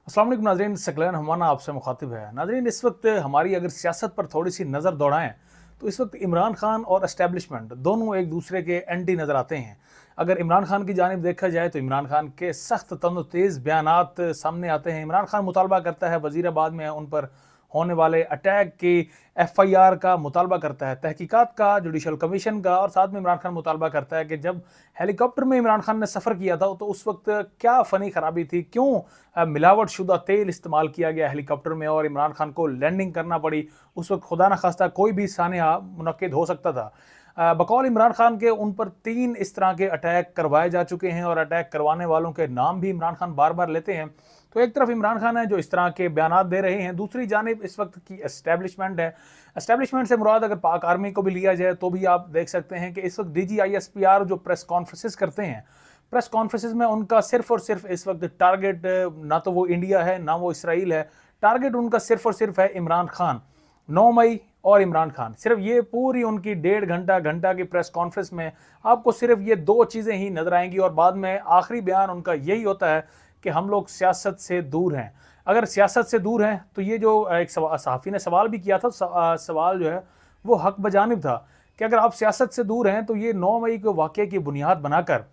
अस्सलाम वालेकुम नाज़रीन, सकलैन हमाना आपसे मुखातिब है। नाज़रीन, इस वक्त हमारी अगर सियासत पर थोड़ी सी नज़र दौड़ाएं तो इस वक्त इमरान खान और एस्टेब्लिशमेंट दोनों एक दूसरे के एंटी नज़र आते हैं। अगर इमरान खान की जानिब देखा जाए तो इमरान खान के सख्त तंज तेज़ बयानात सामने आते हैं। इमरान खान मुतालबा करता है वज़ीराबाद में उन पर होने वाले अटैक की FIR का मुतालबा करता है, तहकीकात का, जुडिशल कमीशन का, और साथ में इमरान खान मुतालबा करता है कि जब हेलीकॉप्टर में इमरान खान ने सफ़र किया था तो उस वक्त क्या फ़नी खराबी थी, क्यों मिलावट शुदा तेल इस्तेमाल किया गया हेलीकॉप्टर में और इमरान खान को लैंडिंग करना पड़ी। उस वक्त खुदा न खास्ता कोई भी सानिया मुनक्किद हो सकता था। बकौल इमरान खान के उन पर 3 इस तरह के अटैक करवाए जा चुके हैं और अटैक करवाने वालों के नाम भी इमरान खान बार बार लेते हैं। तो एक तरफ इमरान खान है जो इस तरह के बयानात दे रहे हैं, दूसरी जानिब इस वक्त की एस्टेब्लिशमेंट है। एस्टेब्लिशमेंट से मुराद अगर पाक आर्मी को भी लिया जाए तो भी आप देख सकते हैं कि इस वक्त DGISPR जो प्रेस कॉन्फ्रेंसेस करते हैं, प्रेस कॉन्फ्रेंसेस में उनका सिर्फ और सिर्फ इस वक्त टारगेट ना तो वो इंडिया है ना वो इसराइल है, टारगेट उनका सिर्फ और सिर्फ है इमरान खान, 9 मई और इमरान खान। सिर्फ ये पूरी उनकी 1.5 घंटा की प्रेस कॉन्फ्रेंस में आपको सिर्फ ये 2 चीज़ें ही नजर आएंगी और बाद में आखिरी बयान उनका यही होता है कि हम लोग सियासत से दूर हैं। अगर सियासत से दूर हैं तो ये जो एक सहाफ़ी ने सवाल भी किया था, सवाल जो है वो हक बजानिब था कि अगर आप सियासत से दूर हैं तो ये 9 मई के वाक़े की बुनियाद बनाकर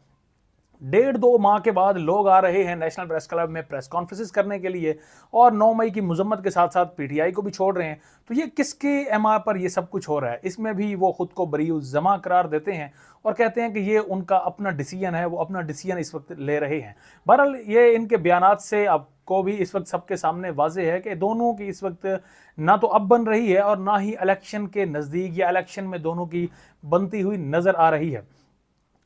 1.5-2 माह के बाद लोग आ रहे हैं नेशनल प्रेस क्लब में प्रेस कॉन्फ्रेंसेस करने के लिए और 9 मई की मजम्मत के साथ साथ PTI को भी छोड़ रहे हैं, तो ये किसके MR पर ये सब कुछ हो रहा है? इसमें भी वो खुद को बरीउ ज़मा करार देते हैं और कहते हैं कि ये उनका अपना डिसीजन है, वो अपना डिसीजन इस वक्त ले रहे हैं। बहरहाल ये इनके बयानात से आपको भी इस वक्त सबके सामने वाज़ेह है कि दोनों की इस वक्त ना तो अब बन रही है और ना ही इलेक्शन के नज़दीक या इलेक्शन में दोनों की बनती हुई नज़र आ रही है।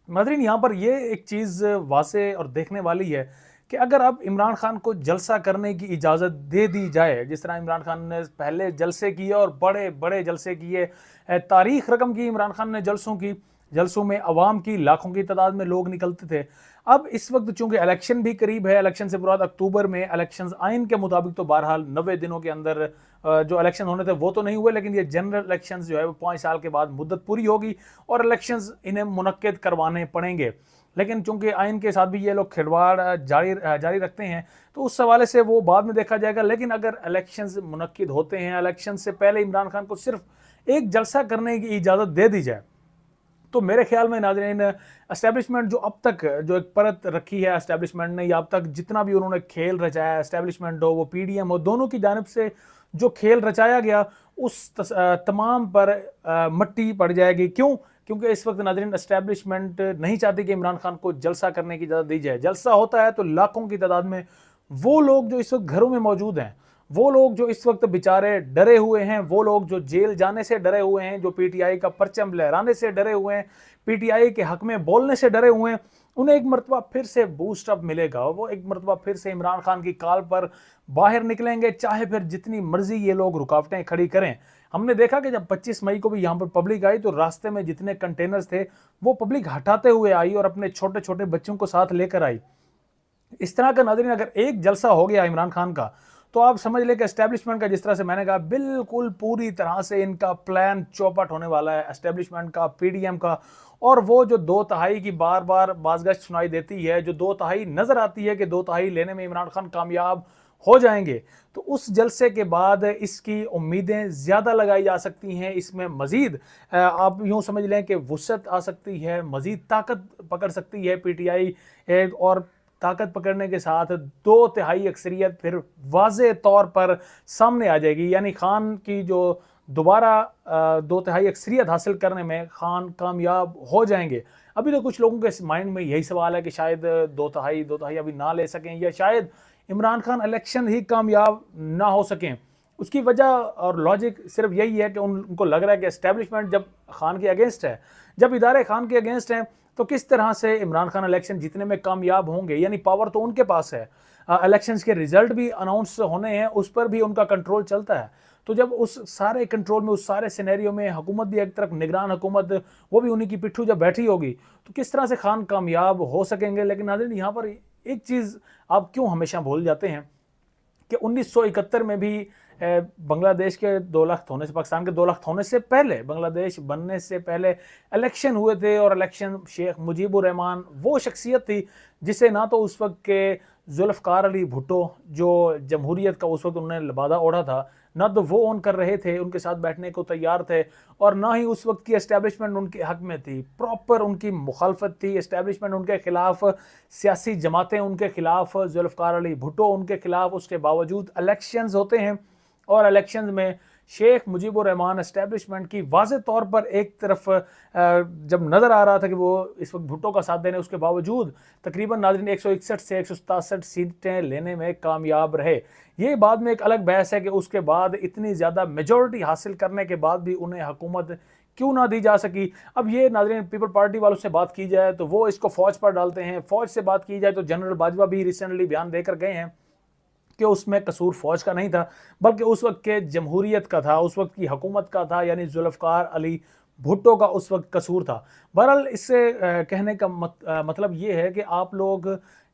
नाज़रीन, यहाँ पर ये एक चीज़ वाज़े और देखने वाली है कि अगर अब इमरान खान को जलसा करने की इजाज़त दे दी जाए, जिस तरह इमरान खान ने पहले जलसे किए और बड़े बड़े जलसे किए, तारीख रकम की इमरान खान ने जलसों की, जलसों में अवाम की लाखों की तादाद में लोग निकलते थे। अब इस वक्त चूंकि इलेक्शन भी करीब है, इलेक्शन से मुराद अक्टूबर में इलेक्शन आइन के मुताबिक तो बहरहाल 90 दिनों के अंदर जो इलेक्शन होने थे वो तो नहीं हुए, लेकिन ये जनरल इलेक्शंस जो है वो 5 साल के बाद मुद्दत पूरी होगी और इलेक्शंस इन्हें मुनक्किद करवाने पड़ेंगे। लेकिन चूंकि आइन के साथ भी ये लोग खिलवाड़ जारी रखते हैं तो उस हवाले से वो बाद में देखा जाएगा। लेकिन अगर इलेक्शंस मुनक्किद होते हैं, इलेक्शन से पहले इमरान खान को सिर्फ एक जलसा करने की इजाज़त दे दी जाए तो मेरे ख्याल में नाज़रीन, एस्टेब्लिशमेंट जो अब तक जो एक परत रखी है एस्टेब्लिशमेंट ने, या अब तक जितना भी उन्होंने खेल रचाया, एस्टेब्लिशमेंट हो वो PDM हो, दोनों की जानिब से जो खेल रचाया गया उस तमाम पर मट्टी पड़ जाएगी। क्यों? क्योंकि इस वक्त नाज़रीन एस्टेब्लिशमेंट नहीं चाहती कि इमरान खान को जलसा करने की इजाज़त दी जाए। जलसा होता है तो लाखों की तादाद में वो लोग जो इस वक्त घरों में मौजूद हैं, वो लोग जो इस वक्त बेचारे डरे हुए हैं, वो लोग जो जेल जाने से डरे हुए हैं, जो PTI का परचम लहराने से डरे हुए हैं, PTI के हक में बोलने से डरे हुए हैं, उन्हें एक मरतबा फिर से बूस्ट अप मिलेगा। वो एक मरतबा फिर से इमरान खान की काल पर बाहर निकलेंगे, चाहे फिर जितनी मर्जी ये लोग रुकावटें खड़ी करें। हमने देखा कि जब 25 मई को भी यहाँ पर पब्लिक आई तो रास्ते में जितने कंटेनर्स थे वो पब्लिक हटाते हुए आई और अपने छोटे छोटे बच्चों को साथ लेकर आई। इस तरह का नाज़रीन अगर एक जलसा हो गया इमरान खान का तो आप समझ लें कि एस्टेब्लिशमेंट का, जिस तरह से मैंने कहा, बिल्कुल पूरी तरह से इनका प्लान चौपट होने वाला है, एस्टेब्लिशमेंट का, PDM का। और वो जो 2/3 की बार बार बाज़गश्त सुनाई देती है, जो 2/3 नजर आती है कि 2/3 लेने में इमरान खान कामयाब हो जाएंगे, तो उस जलसे के बाद इसकी उम्मीदें ज़्यादा लगाई जा सकती हैं। इसमें मज़ीद आप यूँ समझ लें कि वुसअत आ सकती है, मज़ीद ताकत पकड़ सकती है PTI, और ताकत पकड़ने के साथ 2/3 अक्सरियत फिर वाज़े तौर पर सामने आ जाएगी। यानी खान की जो दोबारा 2/3 अक्सरियत हासिल करने में खान कामयाब हो जाएंगे। अभी तो कुछ लोगों के माइंड में यही सवाल है कि शायद 2/3 अभी ना ले सकें, या शायद इमरान खान इलेक्शन ही कामयाब ना हो सकें। उसकी वजह और लॉजिक सिर्फ यही है कि उनको लग रहा है कि एस्टेब्लिशमेंट जब खान के अगेंस्ट है, जब इदारे खान के अगेंस्ट हैं, तो किस तरह से इमरान खान इलेक्शन जीतने में कामयाब होंगे। यानी पावर तो उनके पास है, इलेक्शंस के रिजल्ट भी अनाउंस होने हैं, उस पर भी उनका कंट्रोल चलता है। तो जब उस सारे कंट्रोल में, उस सारे सिनेरियो में हुकूमत भी एक तरफ, निगरान हुकूमत वो भी उन्हीं की पिट्ठू जब बैठी होगी, तो किस तरह से खान कामयाब हो सकेंगे। लेकिन नाज़रीन, यहाँ पर एक चीज़ आप क्यों हमेशा भूल जाते हैं कि 1971 में भी बांग्लादेश के 2 लाख होने से, पाकिस्तान के 2 लाख होने से पहले, बांग्लादेश बनने से पहले इलेक्शन हुए थे। और इलेक्शन शेख मुजीबुर रहमान वो शख्सियत थी जिसे ना तो उस वक्त के जुल्फ़िकार अली भुट्टो, जो जमहूरियत का उस वक्त उन्होंने लिबादा ओढ़ा था, ना तो वो ऑन कर रहे थे, उनके साथ बैठने को तैयार थे, और ना ही उस वक्त की एस्टैब्लिशमेंट उनके हक में थी। प्रॉपर उनकी मुखालफत थी, एस्टैब्लिशमेंट उनके खिलाफ, सियासी जमातें उनके खिलाफ, जुल्फ़िकार अली भुट्टो उनके खिलाफ। उसके बावजूद इलेक्शंस होते हैं और इलेक्शंस में शेख मुजीबुर रहमान एस्टैब्लिशमेंट की वाज़ेह तौर पर एक तरफ जब नज़र आ रहा था कि वो इस वक्त भुट्टो का साथ देने, उसके बावजूद तकरीबन नाज़रीन 161 से 167 सीटें लेने में कामयाब रहे। ये बाद में एक अलग बहस है कि उसके बाद इतनी ज़्यादा मेजॉरिटी हासिल करने के बाद भी उन्हें हुकूमत क्यों ना दी जा सकी। अब ये नाज़रीन पीपल पार्टी वालों से बात की जाए तो वो इसको फ़ौज पर डालते हैं, फ़ौज से बात की जाए तो जनरल बाजवा भी रिसेंटली बयान देकर गए हैं कि उसमें कसूर फ़ौज का नहीं था, बल्कि उस वक्त के जमहूरियत का था, उस वक्त की हुकूमत का था, यानी जुल्फ़िकार अली भुट्टो का उस वक्त कसूर था। बहरहाल इससे कहने का मतलब ये है कि आप लोग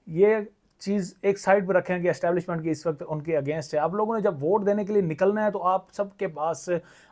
ये चीज़ एक साइड पर रखें कि एस्टैब्लिशमेंट की इस वक्त उनके अगेंस्ट है। आप लोगों ने जब वोट देने के लिए निकलना है तो आप सबके पास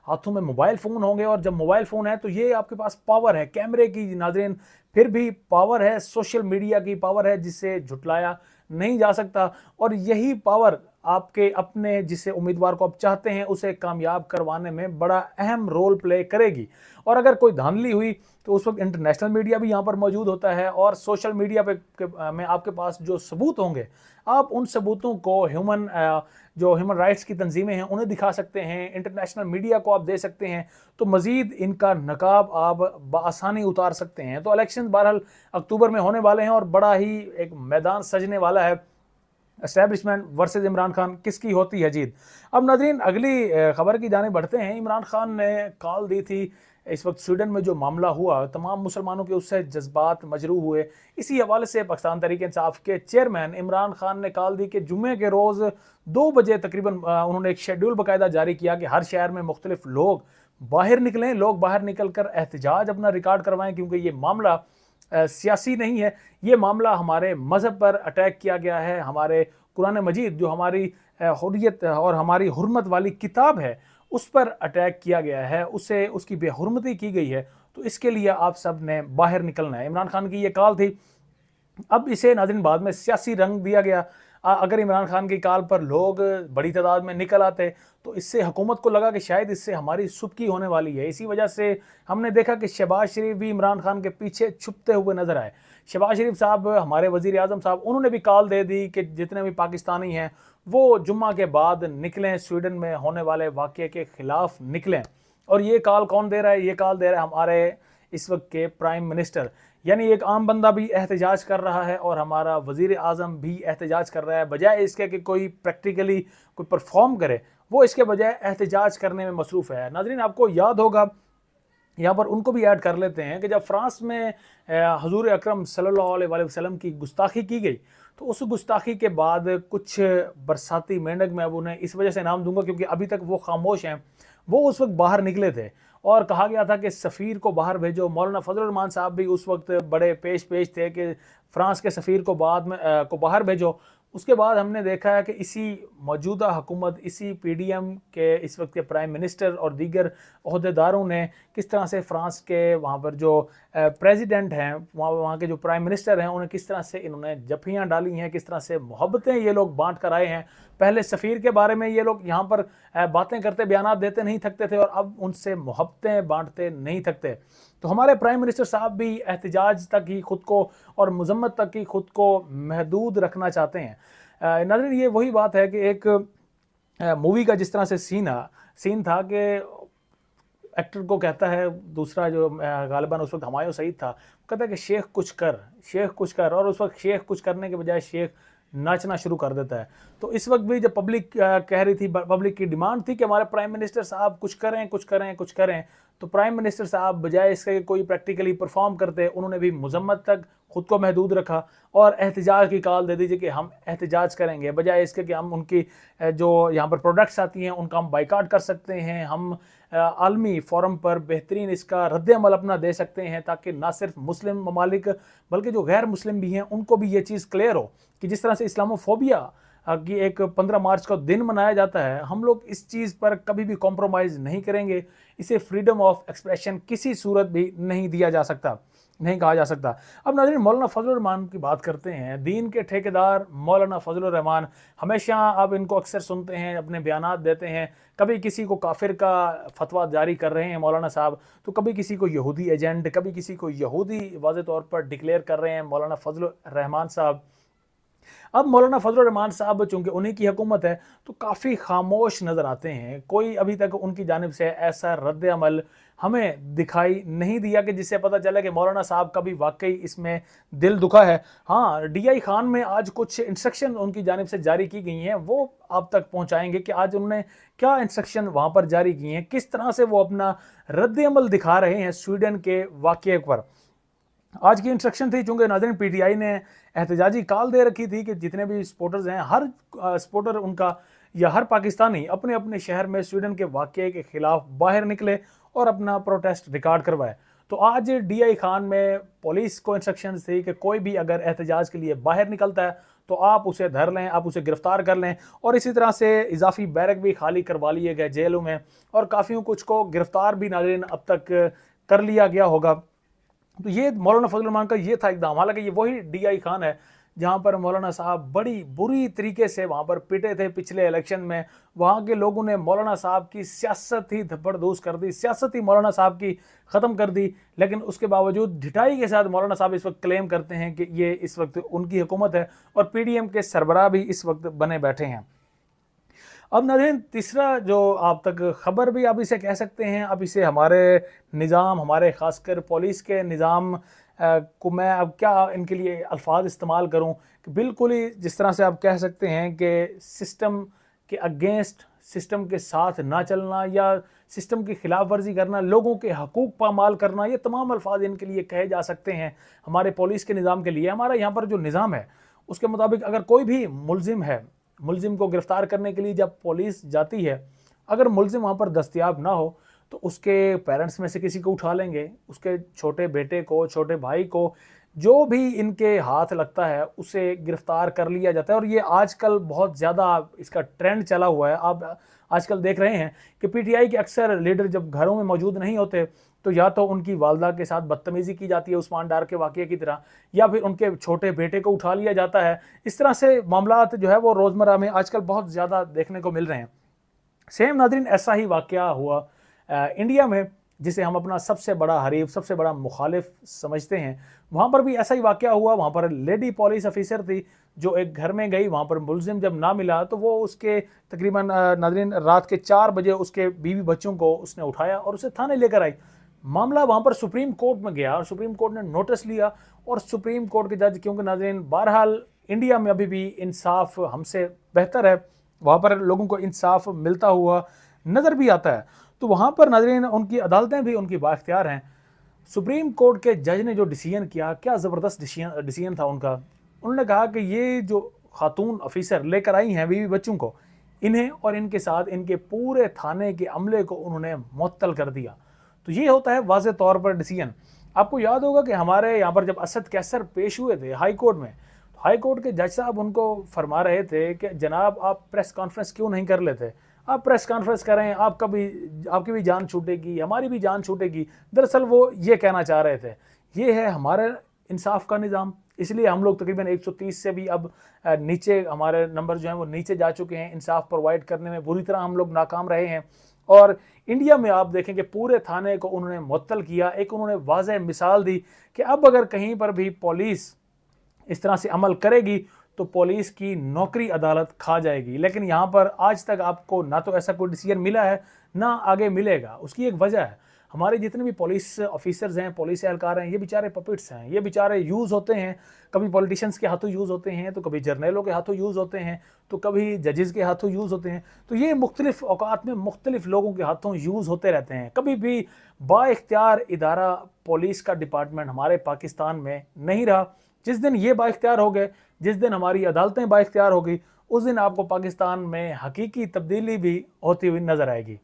हाथों में मोबाइल फ़ोन होंगे, और जब मोबाइल फ़ोन है तो ये आपके पास पावर है, कैमरे की नाज़रीन फिर भी पावर है, सोशल मीडिया की पावर है, जिसे झुटलाया नहीं जा सकता। और यही पावर आपके अपने जिसे उम्मीदवार को आप चाहते हैं उसे कामयाब करवाने में बड़ा अहम रोल प्ले करेगी। और अगर कोई धांधली हुई तो उस वक्त इंटरनेशनल मीडिया भी यहाँ पर मौजूद होता है, और सोशल मीडिया में आपके पास जो सबूत होंगे, आप उन सबूतों को जो ह्यूमन राइट्स की तंजीमें हैं उन्हें दिखा सकते हैं, इंटरनेशनल मीडिया को आप दे सकते हैं, तो मज़ीद इनका नकाब आप बआसानी उतार सकते हैं। तो इलेक्शन बहरहाल अक्टूबर में होने वाले हैं और बड़ा ही एक मैदान सजने वाला है। एस्टैब्लिशमेंट वर्सेस इमरान खान, किसकी होती है जीत। अब नाज़रीन अगली खबर की जाने बढ़ते हैं। इमरान खान ने कॉल दी थी, इस वक्त स्वीडन में जो मामला हुआ, तमाम मुसलमानों के उससे जज्बात मजरूह हुए। इसी हवाले से पाकिस्तान तहरीक इंसाफ के चेयरमैन इमरान खान ने कॉल दी कि जुम्मे के रोज़ 2 बजे तकरीबन उन्होंने एक शेड्यूल बाकायदा जारी किया कि हर शहर में मुख्तलिफ लोग बाहर निकलें, लोग बाहर निकल कर एहतजाज अपना रिकॉर्ड करवाएं, क्योंकि ये मामला सियासी नहीं है, ये मामला हमारे मज़हब पर अटैक किया गया है। हमारे कुरान मजीद जो हमारी हुर्रियत और हमारी हुर्मत वाली किताब है उस पर अटैक किया गया है, उसे उसकी बेहुरमती की गई है, तो इसके लिए आप सब ने बाहर निकलना है। इमरान खान की ये कॉल थी। अब इसे नाज़रीन बाद में सियासी रंग दिया गया। अगर इमरान खान की कॉल पर लोग बड़ी तादाद में निकल आते तो इससे हुकूमत को लगा कि शायद इससे हमारी सुबकी होने वाली है। इसी वजह से हमने देखा कि शहबाज शरीफ भी इमरान खान के पीछे छुपते हुए नजर आए। शहबाज शरीफ साहब, हमारे वज़ीर आज़म साहब, उन्होंने भी कॉल दे दी कि जितने भी पाकिस्तानी हैं वो जुम्मा के बाद निकलें, स्वीडन में होने वाले वाक़े के ख़िलाफ़ निकलें। और ये कॉल कौन दे रहा है? ये कॉल दे रहा है हमारे इस वक्त के प्राइम मिनिस्टर, यानी एक आम बंदा भी एहतजाज कर रहा है और हमारा वज़ीर आज़म भी एहतजाज कर रहा है। बजाय इसके कि कोई प्रैक्टिकली कोई परफॉर्म करे, वो इसके बजाय एहतजाज करने में मसरूफ़ है। नाज़रीन आपको याद होगा, यहाँ पर उनको भी ऐड कर लेते हैं कि जब फ्रांस में हुज़ूर अकरम सल्लल्लाहु अलैहि वसल्लम की गुस्ताखी की गई, तो उस गुस्ताखी के बाद कुछ बरसाती मेंढक, मैं उन्हें इस वजह से नाम दूंगा क्योंकि अभी तक वो खामोश हैं, वो उस वक्त बाहर निकले थे और कहा गया था कि सफ़ीर को बाहर भेजो। मौलाना फजल रहमान साहब भी उस वक्त बड़े पेश थे कि फ़्रांस के सफ़ीर को को बाहर भेजो। उसके बाद हमने देखा है कि इसी मौजूदा हुकूमत, इसी पीडीएम के इस वक्त के प्राइम मिनिस्टर और दीगर अहदेदारों ने किस तरह से फ़्रांस के वहाँ पर जो प्रेसिडेंट हैं, वहाँ के जो प्राइम मिनिस्टर हैं, उन्हें किस तरह से इन्होंने जफियाँ डाली हैं, किस तरह से मोहब्बतें ये लोग बांट कर आए हैं। पहले सफ़ीर के बारे में ये लोग यहाँ पर बातें करते, बयानात देते नहीं थकते थे और अब उनसे मोहब्बतें बांटते नहीं थकते। तो हमारे प्राइम मिनिस्टर साहब भी एहतजाज तक ही खुद को और मजम्मत तक ही खुद को महदूद रखना चाहते हैं। नाज़रीन ये वही बात है कि एक मूवी का जिस तरह से सीन था कि एक्टर को कहता है दूसरा, जो गालिबन उस वक्त हुमायूं सईद था, कहता है कि शेख कुछ कर, और उस वक्त शेख कुछ करने के बजाय शेख नाचना शुरू कर देता है। तो इस वक्त भी जब पब्लिक कह रही थी, पब्लिक की डिमांड थी कि हमारे प्राइम मिनिस्टर साहब कुछ करें, तो प्राइम मिनिस्टर साहब बजाय इसके कोई प्रैक्टिकली परफॉर्म करते, उन्होंने भी मजम्मत तक खुद को महदूद रखा और एहतजाज की कॉल दे दीजिए कि हम एहतजाज करेंगे, बजाय इसके कि हम उनकी जो यहाँ पर प्रोडक्ट्स आती हैं उनका हम बाइकाट कर सकते हैं, हम आलमी फोरम पर बेहतरीन इसका रद्द अमल अपना दे सकते हैं, ताकि ना सिर्फ मुस्लिम ममालिक बल्कि जो गैर मुस्लिम भी हैं उनको भी ये चीज़ क्लियर हो कि जिस तरह से इस्लामोफोबिया कि एक 15 मार्च का दिन मनाया जाता है, हम लोग इस चीज़ पर कभी भी कॉम्प्रोमाइज़ नहीं करेंगे। इसे फ्रीडम ऑफ एक्सप्रेशन किसी सूरत भी नहीं दिया जा सकता। नहीं कहा जा सकता। अब नाज़रीन, मौलाना फजल रहमान की बात करते हैं। दीन के ठेकेदार मौलाना फजल रहमान, हमेशा आप इनको अक्सर सुनते हैं, अपने बयानात देते हैं। कभी किसी को काफिर का फतवा जारी कर रहे हैं मौलाना साहब, तो कभी किसी को यहूदी एजेंट, कभी किसी को यहूदी वाज़े तौर पर डिक्लेयर कर रहे हैं मौलाना फजल रहमान साहब। अब मौलाना फजल रहमान साहब चूंकि उन्हीं की हुकूमत है तो काफ़ी खामोश नज़र आते हैं। कोई अभी तक उनकी जानिब से ऐसा रद्द अमल हमें दिखाई नहीं दिया कि जिससे पता चला कि मौलाना साहब का भी वाकई इसमें दिल दुखा है। हाँ, DI खान में आज कुछ इंस्ट्रक्शन उनकी जानिब से जारी की गई हैं, वो आप तक पहुँचाएँगे कि आज उन्होंने क्या इंस्ट्रक्शन वहाँ पर जारी किए हैं, किस तरह से वो अपना रद्द अमल दिखा रहे हैं स्वीडन के वाक़े पर। आज की इंस्ट्रक्शन थी, चूंकि नाज़रीन PTI ने एहतजाजी कॉल दे रखी थी कि जितने भी सपोर्टर्स हैं, हर सपोर्टर उनका या हर पाकिस्तानी अपने अपने शहर में स्वीडन के वाक़े के ख़िलाफ़ बाहर निकले और अपना प्रोटेस्ट रिकॉर्ड करवाए। तो आज DI खान में पुलिस को इंस्ट्रक्शन थी कि कोई भी अगर एहतजाज के लिए बाहर निकलता है तो आप उसे धर लें, आप उसे गिरफ्तार कर लें। और इसी तरह से इजाफी बैरक भी खाली करवा लिए गए जेलों में, और काफ़ी कुछ को गिरफ्तार भी नाज़रीन अब तक कर लिया गया होगा। तो ये मौलाना फजल रहमान का ये था इक़दाम। हालांकि ये वही DI खान है जहाँ पर मौलाना साहब बड़ी बुरी तरीके से वहाँ पर पिटे थे पिछले इलेक्शन में। वहाँ के लोगों ने मौलाना साहब की सियासत ही धप्पड़धूस कर दी, सियासत ही मौलाना साहब की ख़त्म कर दी। लेकिन उसके बावजूद ढिठाई के साथ मौलाना साहब इस वक्त क्लेम करते हैं कि ये इस वक्त उनकी हुकूमत है, और PDM के सरबराह भी इस वक्त बने बैठे हैं। अब नाज़रीन, तीसरा जो आप तक ख़बर भी आप इसे कह सकते हैं, अब इसे हमारे निज़ाम, हमारे ख़ासकर पुलिस के निज़ाम को मैं अब क्या इनके लिए अल्फाज इस्तेमाल करूं कि बिल्कुल ही जिस तरह से आप कह सकते हैं कि सिस्टम के अगेंस्ट, सिस्टम के साथ ना चलना या सिस्टम की खिलाफ वर्जी करना, लोगों के हकूक़ पामाल करना, ये तमाम अल्फाज इनके लिए कहे जा सकते हैं हमारे पुलिस के निज़ाम के लिए। हमारा यहाँ पर जो निज़ाम है उसके मुताबिक अगर कोई भी मुलजिम है, मुलजिम को गिरफ्तार करने के लिए जब पुलिस जाती है, अगर मुलजिम वहाँ पर दस्तयाब ना हो तो उसके पेरेंट्स में से किसी को उठा लेंगे, उसके छोटे बेटे को, छोटे भाई को, जो भी इनके हाथ लगता है उसे गिरफ्तार कर लिया जाता है। और ये आजकल बहुत ज़्यादा इसका ट्रेंड चला हुआ है। आप आजकल देख रहे हैं कि PTI के अक्सर लीडर जब घरों में मौजूद नहीं होते तो या तो उनकी वालदा के साथ बदतमीज़ी की जाती है उस्मान डार के वाक़े की तरह, या फिर उनके छोटे बेटे को उठा लिया जाता है। इस तरह से मामलात जो है वो रोज़मर्रा में आजकल बहुत ज़्यादा देखने को मिल रहे हैं। सेम नाज़रीन ऐसा ही वाक़या हुआ इंडिया में, जिसे हम अपना सबसे बड़ा हरीफ, सबसे बड़ा मुखालिफ समझते हैं। वहाँ पर भी ऐसा ही वाक़या हुआ। वहाँ पर लेडी पुलिस ऑफिसर थी जो एक घर में गई, वहाँ पर मुलजिम जब ना मिला तो वो उसके तकरीबन नाज़रीन रात के 4 बजे उसके बीवी बच्चों को उसने उठाया और उसे थाने लेकर आई। मामला वहाँ पर सुप्रीम कोर्ट में गया और सुप्रीम कोर्ट ने नोटिस लिया, और सुप्रीम कोर्ट के जज, क्योंकि नाज़रीन बहरहाल इंडिया में अभी भी इंसाफ हमसे बेहतर है, वहाँ पर लोगों को इंसाफ मिलता हुआ नज़र भी आता है। तो वहाँ पर नाज़रीन उनकी अदालतें भी उनकी बाख्तियार हैं। सुप्रीम कोर्ट के जज ने जो डिसीजन किया, क्या ज़बरदस्त डिसीजन था उनका। उन्होंने कहा कि ये जो खातून ऑफिसर लेकर आई हैं बीवी बच्चों को, इन्हें और इनके साथ इनके पूरे थाने के अमले को उन्होंने मुअत्तल कर दिया। तो ये होता है वाज़े तौर पर डिसीजन। आपको याद होगा कि हमारे यहाँ पर जब असद कैसर पेश हुए थे हाई कोर्ट में, तो हाई कोर्ट के जज साहब उनको फरमा रहे थे कि जनाब आप प्रेस कॉन्फ्रेंस क्यों नहीं कर लेते, आप प्रेस कॉन्फ्रेंस करें, आपकी भी जान छूटेगी, हमारी भी जान छूटेगी। दरअसल वो ये कहना चाह रहे थे, ये है हमारे इंसाफ का निज़ाम। इसलिए हम लोग तकरीबन 130 से भी अब नीचे हमारे नंबर जो हैं वो नीचे जा चुके हैं। इंसाफ प्रोवाइड करने में बुरी तरह हम लोग नाकाम रहे हैं। और इंडिया में आप देखें कि पूरे थाने को उन्होंने मुअत्तल किया। एक उन्होंने वाज़ेह मिसाल दी कि अब अगर कहीं पर भी पुलिस इस तरह से अमल करेगी तो पुलिस की नौकरी अदालत खा जाएगी। लेकिन यहाँ पर आज तक आपको ना तो ऐसा कोई डिसीजन मिला है ना आगे मिलेगा। उसकी एक वजह है, हमारे जितने भी पुलिस ऑफिसर्स हैं, पुलिस एहलकार हैं, ये बेचारे पपिट्स हैं। ये बेचारे यूज़ होते हैं, कभी पॉलिटिशियंस के हाथों यूज़ होते हैं, तो कभी जर्नलों के हाथों यूज़ होते हैं, तो कभी जजेस के हाथों यूज़ होते हैं। तो ये मुख्तलिफ औकात में मुख्तलिफ लोगों के हाथों यूज़ होते रहते हैं। कभी भी बाइख्तियार इदारा पुलिस का डिपार्टमेंट हमारे पाकिस्तान में नहीं रहा। जिस दिन ये बाइख्तियार हो गए, जिस दिन हमारी अदालतें बाइख्तियार हो गई, उस दिन आपको पाकिस्तान में हकीकी तब्दीली भी होती हुई नज़र आएगी।